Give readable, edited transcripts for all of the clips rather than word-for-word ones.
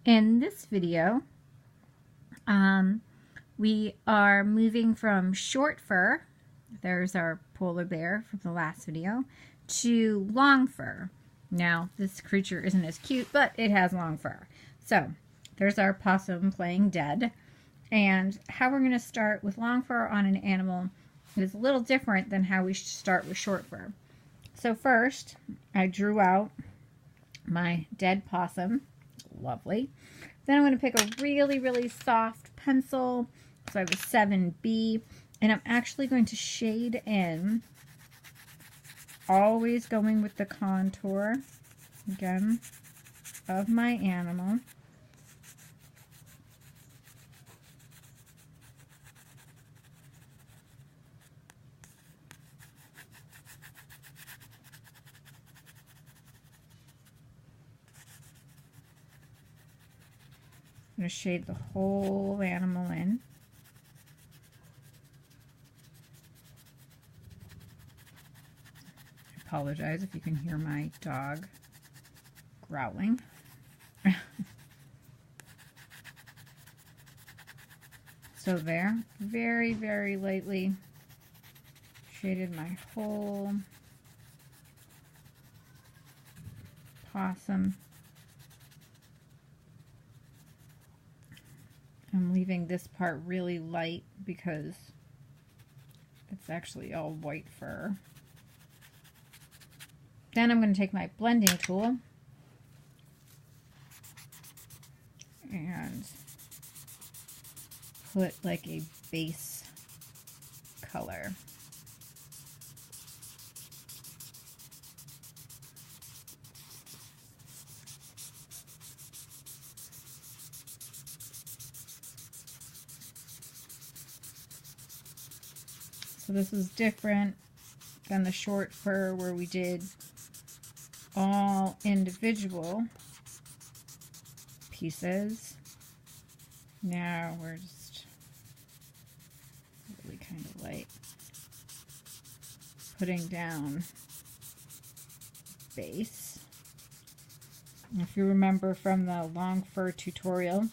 In this video, we are moving from short fur, there's our polar bear from the last video, to long fur. Now, this creature isn't as cute, but it has long fur. So, there's our possum playing dead. And how we're going to start with long fur on an animal is a little different than how we start with short fur. So first, I drew out my dead possum. Lovely. Then I'm going to pick a really, really soft pencil. So I have a 7B. And I'm actually going to shade in, always going with the contour, again, of my animal. I'm going to shade the whole animal in. I apologize if you can hear my dog growling. So there, very, very lightly shaded my whole possum. I'm leaving this part really light because it's actually all white fur. Then I'm going to take my blending tool and put like a base color. So this is different than the short fur where we did all individual pieces. Now we're just really kind of light putting down base. If you remember from the long fur tutorial,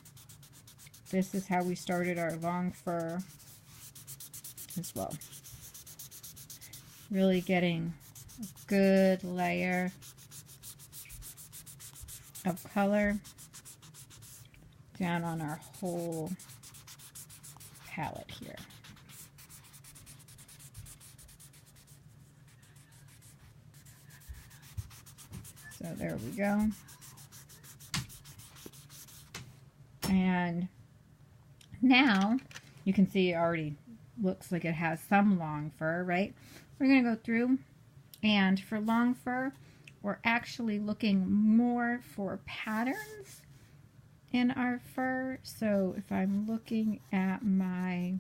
this is how we started our long fur as well. Really getting a good layer of color down on our whole palette here. So there we go. And now you can see it already looks like it has some long fur, right? We're going to go through, and for long fur, we're actually looking more for patterns in our fur. So if I'm looking at my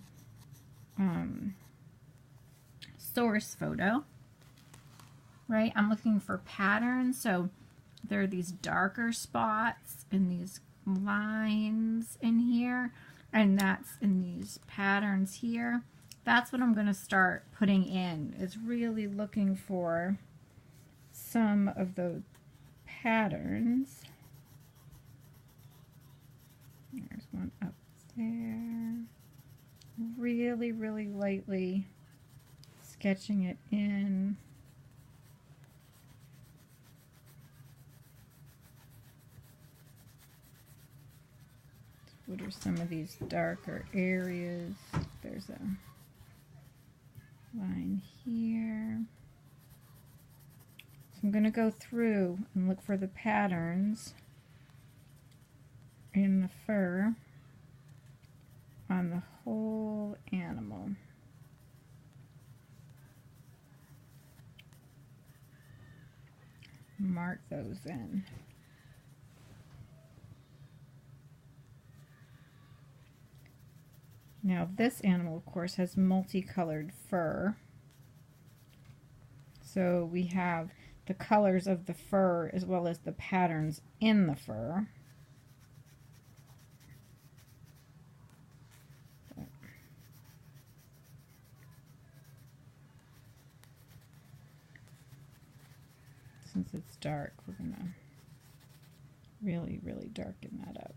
source photo, right, I'm looking for patterns. So there are these darker spots and these lines in here, and that's in these patterns here. That's what I'm going to start putting in, is really looking for some of those patterns. There's one up there. Really, really lightly sketching it in. What are some of these darker areas? There's a line here. So I'm going to go through and look for the patterns in the fur on the whole animal. Mark those in. Now this animal, of course, has multicolored fur. So we have the colors of the fur as well as the patterns in the fur. Since it's dark, we're going to Really, really darken that up.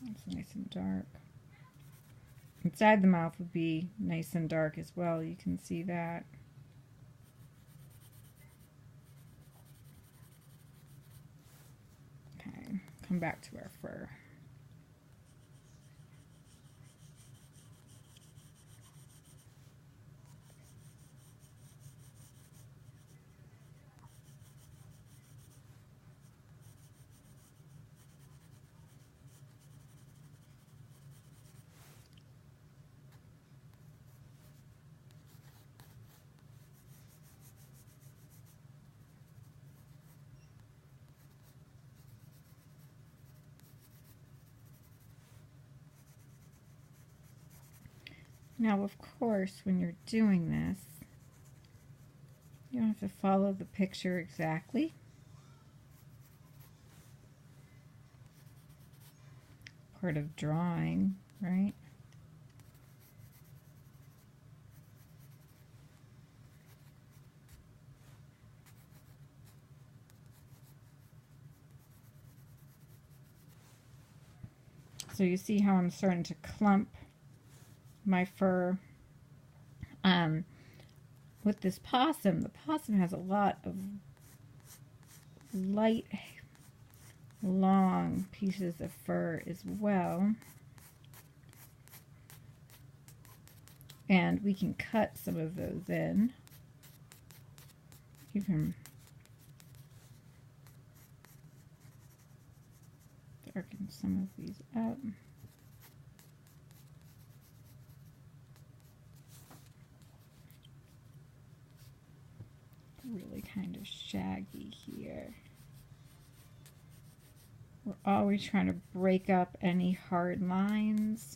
That's nice and dark. Inside the mouth would be nice and dark as well. You can see that. Okay, come back to our fur. Now, of course, when you're doing this, you don't have to follow the picture exactly. Part of drawing, right? So you see how I'm starting to clump my fur. With this possum, the possum has a lot of light, long pieces of fur as well. And we can cut some of those in. You can darken some of these up. Really kind of shaggy here. We're always trying to break up any hard lines.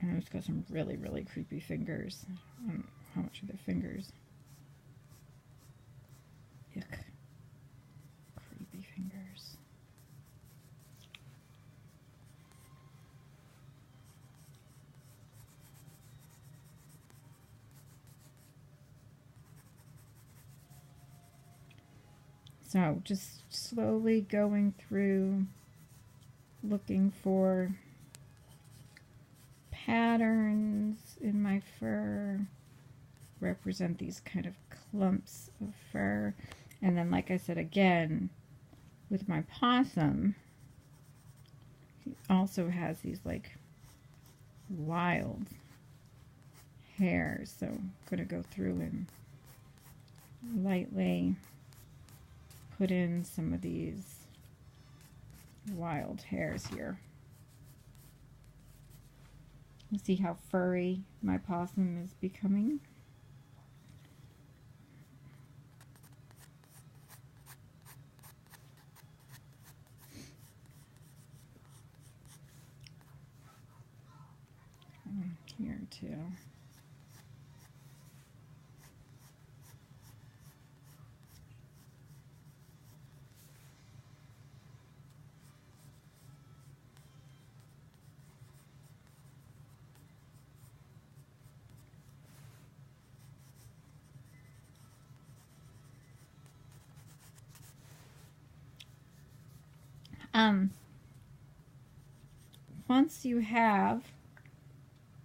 And it's got some really, really creepy fingers. How much are the fingers? Yuck. Creepy fingers. So just slowly going through, looking for patterns in my fur, represent these kind of clumps of fur. And then, like I said again, with my possum, he also has these like wild hairs. So I'm going to go through and lightly put in some of these wild hairs here. You see how furry my possum is becoming. And here too. Once you have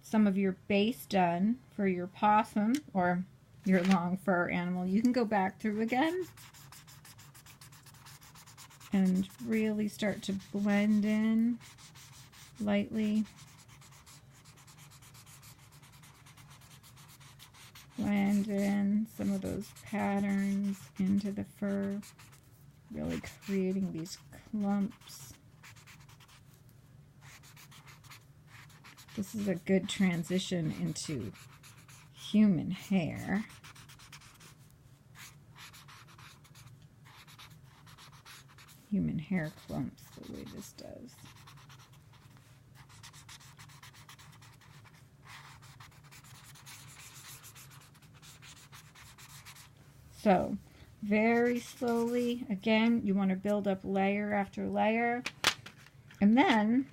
some of your base done for your possum or your long fur animal, you can go back through again and really start to blend in lightly. Blend in some of those patterns into the fur, really creating these clumps. This is a good transition into human hair. human hair clumps the way this does. So very slowly, again, you want to build up layer after layer. And then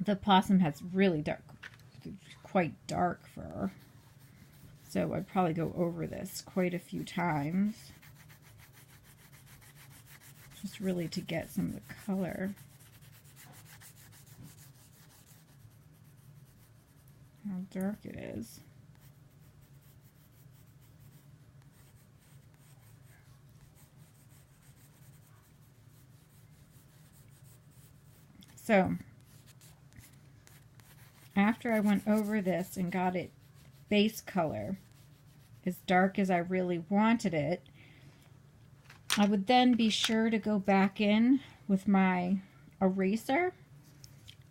the possum has really dark, quite dark fur. So I'd probably go over this quite a few times. Just really to get some of the color. How dark it is. So, after I went over this and got it base color as dark as I really wanted it, I would then be sure to go back in with my eraser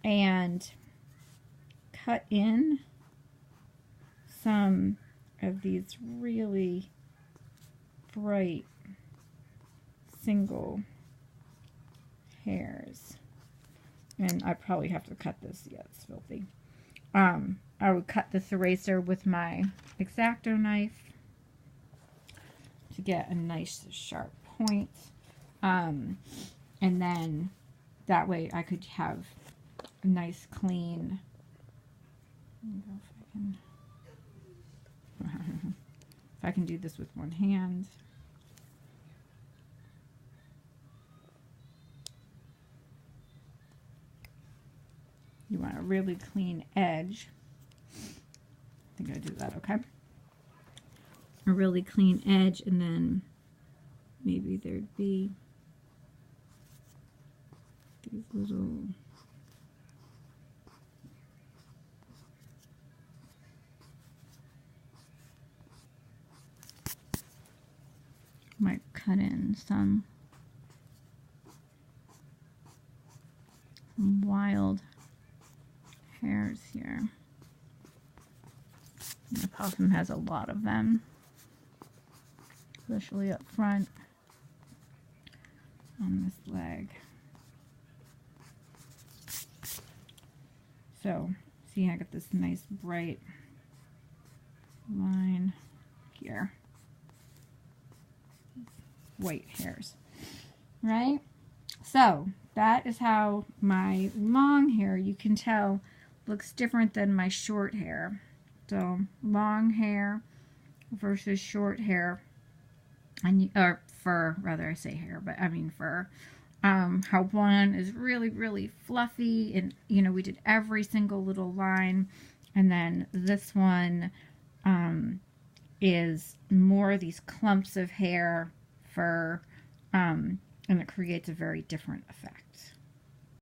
and cut in some of these really bright single hairs. And I probably have to cut this. Yeah, it's filthy. I would cut this eraser with my X-Acto knife to get a nice sharp point. And then that way I could have a nice clean. If I can do this with one hand. You want a really clean edge. I think I do that, okay? A really clean edge, and then maybe there'd be these little might cut in some wild hairs here. The possum has a lot of them, especially up front on this leg. So, see, I got this nice bright line here. White hairs, right? So, that is how my long hair, you can tell, looks different than my short hair. So long hair versus short hair, and or fur, rather I say hair, but I mean fur. How one is really, really fluffy, and you know we did every single little line, and then this one is more these clumps of hair, fur, and it creates a very different effect.